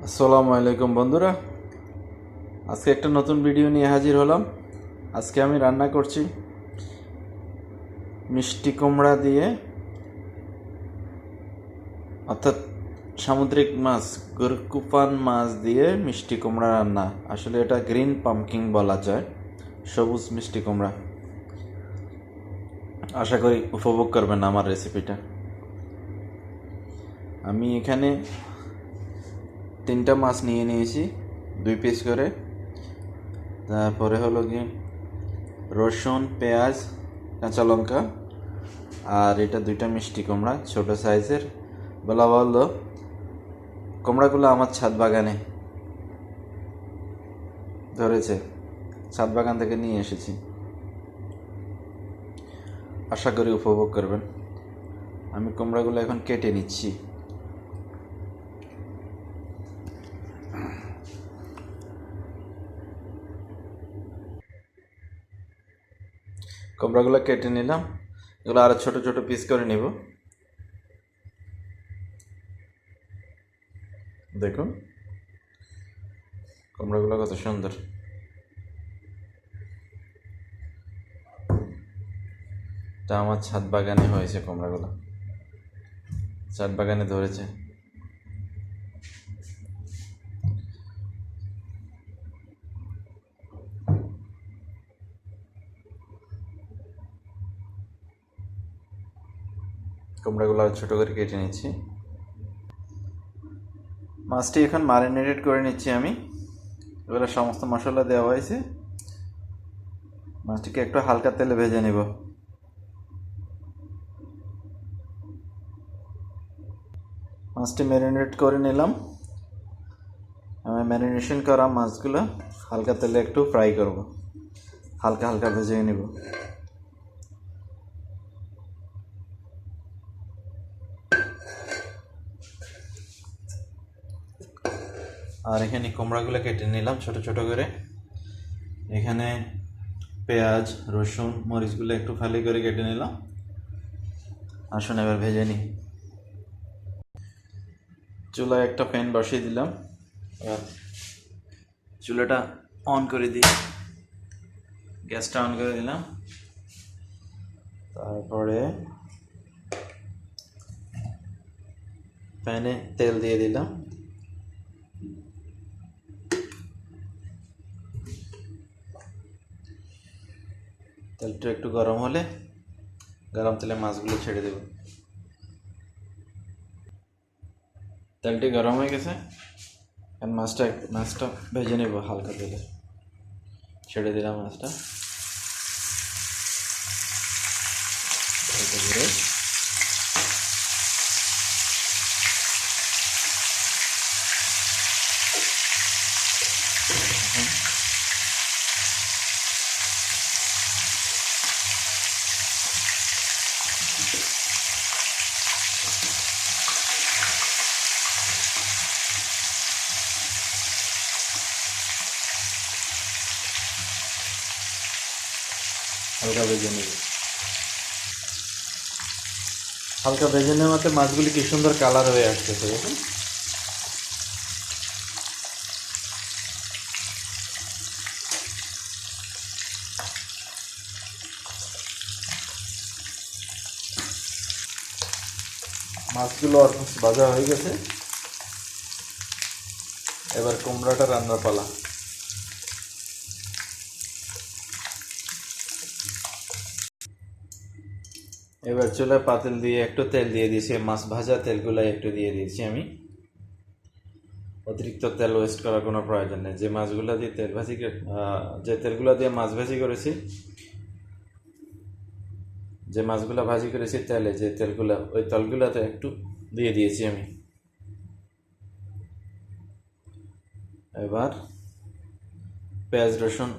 আসসালামু আলাইকুম বন্ধুরা, আজকে একটা নতুন ভিডিও নিয়ে হাজির হলাম। আজকে আমি রান্না করছি মিষ্টি কুমড়া দিয়ে, অর্থাৎ সামুদ্রিক মাছ গরকুপান মাছ দিয়ে মিষ্টি কুমড়া রান্না। আসলে এটা গ্রিন পাম্পকিন বলা যায়, সবুজ মিষ্টি কুমড়া। আশা করি উপভোগ করবেন আমার রেসিপিটা। আমি এখানে 3টা মাছ নিয়ে নিয়েছি, 2 পিস করে। তারপরে হলো কি রসুন, পেঁয়াজ, কাঁচা লঙ্কা, আর এটা 2টা মিষ্টি কুমড়া ছোট সাইজের। বলা ভালো, কুমড়াগুলো আমার ছাদ বাগানে ধরেছে, ছাদ বাগান থেকে নিয়ে এসেছি। আশা করি উপভোগ করবেন। আমি কুমড়াগুলো এখন কেটে নিচ্ছি। কুমড়াগুলো কেটে নিলাম, এগুলো আরো ছোট ছোট পিস করে নিব। দেখুন কুমড়াগুলো কত সুন্দর। এটা আমার ছাদ বাগানে হয়েছে, কুমড়াগুলো ছাদ বাগানে ধরেছে। কুমড়াগুলো আর ছোটো করে কেটে নিচ্ছি। মাছটি এখন ম্যারিনেটেড করে নিচ্ছি আমি। এগুলো সমস্ত মশলা দেওয়া হয়েছে। মাছটিকে একটু হালকা তেলে ভেজে নেব। মাছটি ম্যারিনেট করে নিলাম। আমি ম্যারিনেশন করা মাছগুলো হালকা তেলে একটু ফ্রাই করব, হালকা হালকা ভেজে নেব। আর এখানে কুমড়াগুলো কেটে নিলাম ছোট ছোট করে। এখানে পেঁয়াজ, রসুন, মরিচগুলো একটু ফালি করে কেটে নিলাম। আসুন এবার ভেজে নিই। চুলায় একটা প্যান বসিয়ে দিলাম। এবার চুলাটা অন করে দিই, গ্যাসটা অন করে দিলাম। তারপরে প্যানে তেল দিয়ে দিলাম। তেলটা একটু গরম হলে গরম তেলে মাছগুলো ছেড়ে দেব। তেলটি গরম হয়ে গেছে, এখন মাছটা ভেজে নেব হালকা তেলে। ছেড়ে দিলাম মাছটা। হালকা ভেজে নেব। হালকা ভেজে নেওয়াতে মাছগুলি কি সুন্দর কালার হয়ে আসতেছে, দেখুন। মাছগুলো অলমোস্ট ভাজা হয়ে গেছে। এবার কুমড়াটা রান্নার পালা। এবার চুলায় পাতিল দিয়ে একটু তেল দিয়ে দিয়েছি, মাছ ভাজা তেলগুলো একটু দিয়ে দিয়েছি আমি। অতিরিক্ত তেল ওয়েস্ট করার কোনো প্রয়োজন নেই। যে মাছগুলো দিয়ে যে তেলগুলো দিয়ে মাছ ভাজি করেছি, যে মাছগুলো ভাজি করেছি তেলে, যে তেলগুলো, ওই তেলগুলোতে একটু দিয়ে দিয়েছি আমি। এবার পেঁয়াজ, রসুন,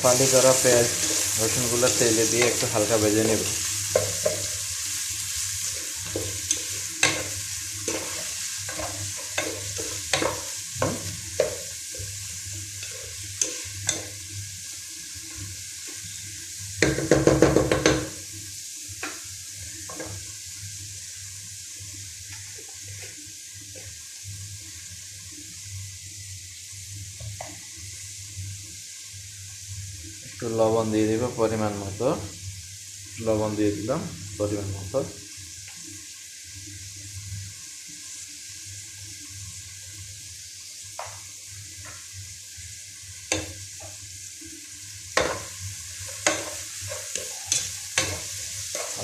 ফালি করা পেঁয়াজ রসুনগুলো তেলে দিয়ে একটু হালকা ভেজে নেব। একটু লবণ দিয়ে দিব পরিমাণ মতো, লবণ দিয়ে দিলাম পরিমাণ মতো।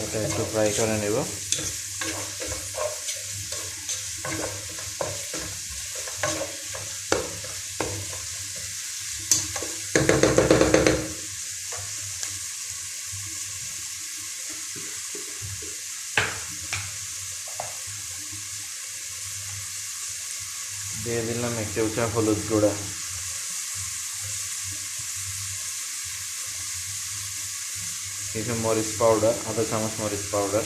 এটা একটু ফ্রাই করে নেব। দিয়ে দিলাম 1 টেবিল চামচ হলুদ গুঁড়া, কিছু মরিচ পাউডার, আধা চামচ মরিচ পাউডার,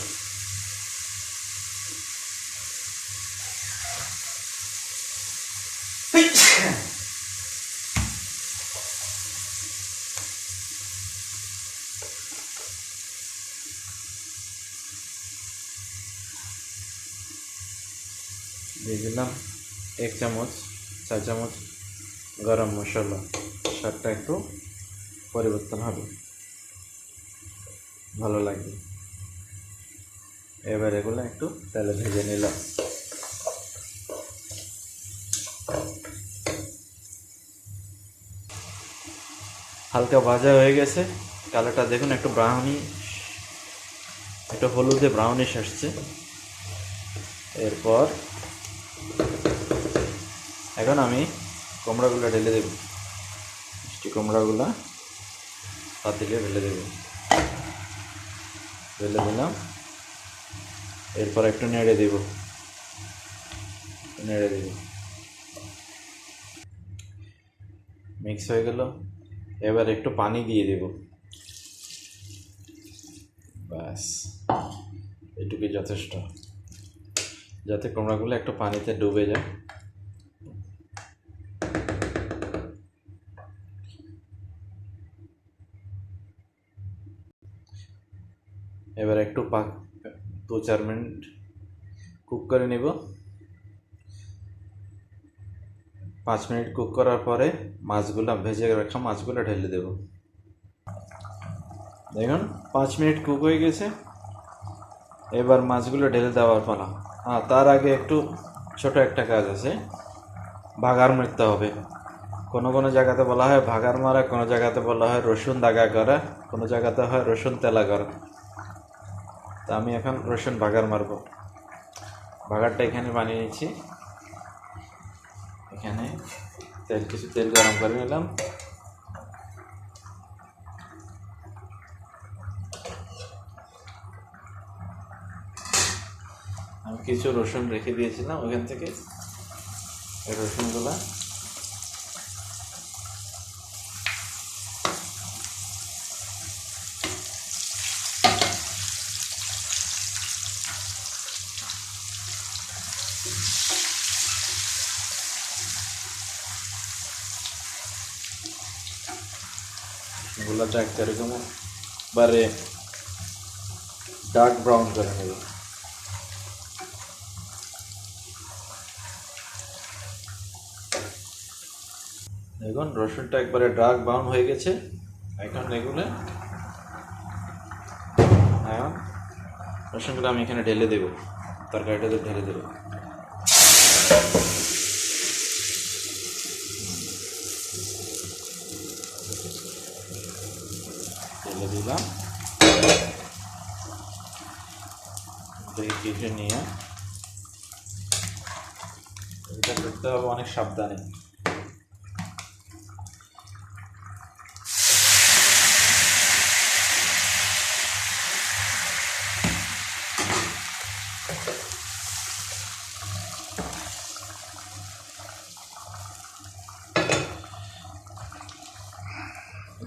দিয়ে দিলাম 1 চামচ 4 চামচ গরম মশলা। স্বাদটা একটু পরিবর্তন হবে, ভালো লাগবে। এবার এগুলো একটু তেলে ভেজে নিলাম। হালকা ভাজা হয়ে গেছে, কালারটা দেখুন একটু ব্রাউনি, একটু হলুদে ব্রাউনিশ আসছে। এরপর এখন আমি কুমড়াগুলো ঢেলে দেব, মিষ্টি কুমড়াগুলো পাতিলে ঢেলে দেব, ঢেলে দিলাম। এরপর একটু নেড়ে দেব, নেড়ে দেব, মিক্স হয়ে গেল। এবার একটু পানি দিয়ে দেব, ব্যাস এটুকুই যথেষ্ট, যাতে কুমড়াগুলো একটু পানিতে ডুবে যায়। এবার একটু 2-4 মিনিট কুক করে নেব। 5 মিনিট কুক করার পরে মাছগুলো, ভেজে রাখা মাছগুলো ঢেলে দেব। দেখুন 5 মিনিট কুক হয়ে গেছে। এবার মাছগুলো ঢেলে দেওয়ার পালা। তার আগে একটু ছোট একটা কাজ আছে, ভাগার মারতে হবে। কোনো কোনো জায়গাতে বলা হয় ভাগার মারা, কোনো জায়গাতে বলা হয় রসুন দাগা করা, কোনো জায়গাতে হয় রসুন তেলা করা। তা আমি এখন রসুন ভাগার মারব। ভাগারটা এখানে বানিয়ে নিচ্ছি। এখানে কিছু তেল গরম করে নিলাম। আমি কিছু রসুন রেখে দিয়েছিলাম ওখান থেকে, এই রসুনগুলা গুলাটা এরকম বারে ডার্ক ব্রাউন করে নেব। দেখুন রসুনটা একবারে ডার্ক ব্রাউন হয়ে গেছে। এখন এগুলো রসুনগুলো আমি এখানে ঢেলে দেবো, তরকারিটাতে ঢেলে দেবো। ঢেলে দিলাম। কিছু নিয়ে এটা করতে হবে অনেক সাবধানে।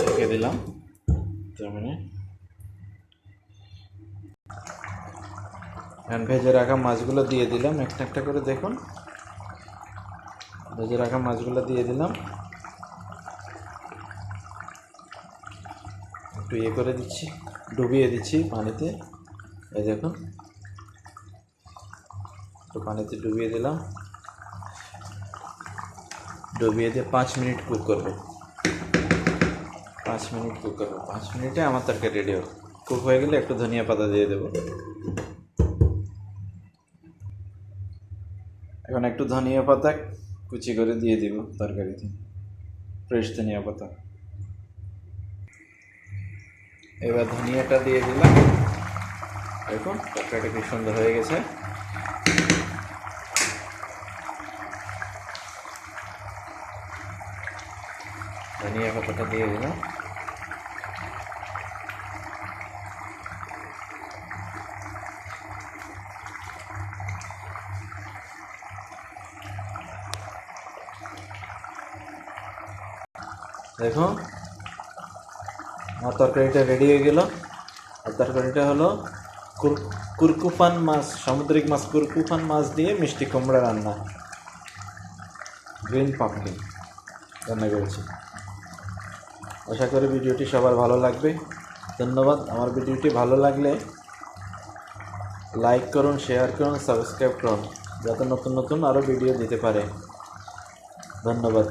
ঢেকে দিলাম। তার মানে ভেজে রাখা মাছগুলো দিয়ে দিলাম একটা একটা করে। দেখুন ভেজে রাখা মাছগুলো দিয়ে দিলাম, একটু করে দিচ্ছি, ডুবিয়ে দিচ্ছি পানিতে। এই দেখুন একটু পানিতে ডুবিয়ে দিলাম। ডুবিয়ে দিয়ে 5 মিনিট কুক করব। 5 মিনিট কুক করবো। 5 মিনিটে আমার তরকারি রেডি হবে। কুক হয়ে গেলে একটু ধনিয়া পাতা দিয়ে দেবো। এখন একটু ধনিয়া পাতা কুচি করে দিয়ে দিব তরকারিতে, ফ্রেশ ধনিয়া পাতা। এবার ধনিয়াটা দিয়ে দিলাম। দেখুন তরকারিটা খুব সুন্দর হয়ে গেছে। ধনিয়া পাতাটা দিয়ে দিলাম। দেখুন আমার তরকারিটা রেডি হয়ে গেল। আর তরকারিটা হলো কুরকুফান মাছ, সামুদ্রিক মাছ কুরকুফান মাছ দিয়ে মিষ্টি কুমড়া রান্না, গ্রিন পাম্পকিন রান্না করেছি। আশা করি ভিডিওটি সবার ভালো লাগবে। ধন্যবাদ। আমার ভিডিওটি ভালো লাগলে লাইক করুন, শেয়ার করুন, সাবস্ক্রাইব করুন, যাতে নতুন নতুন আরও ভিডিও দিতে পারে। ধন্যবাদ।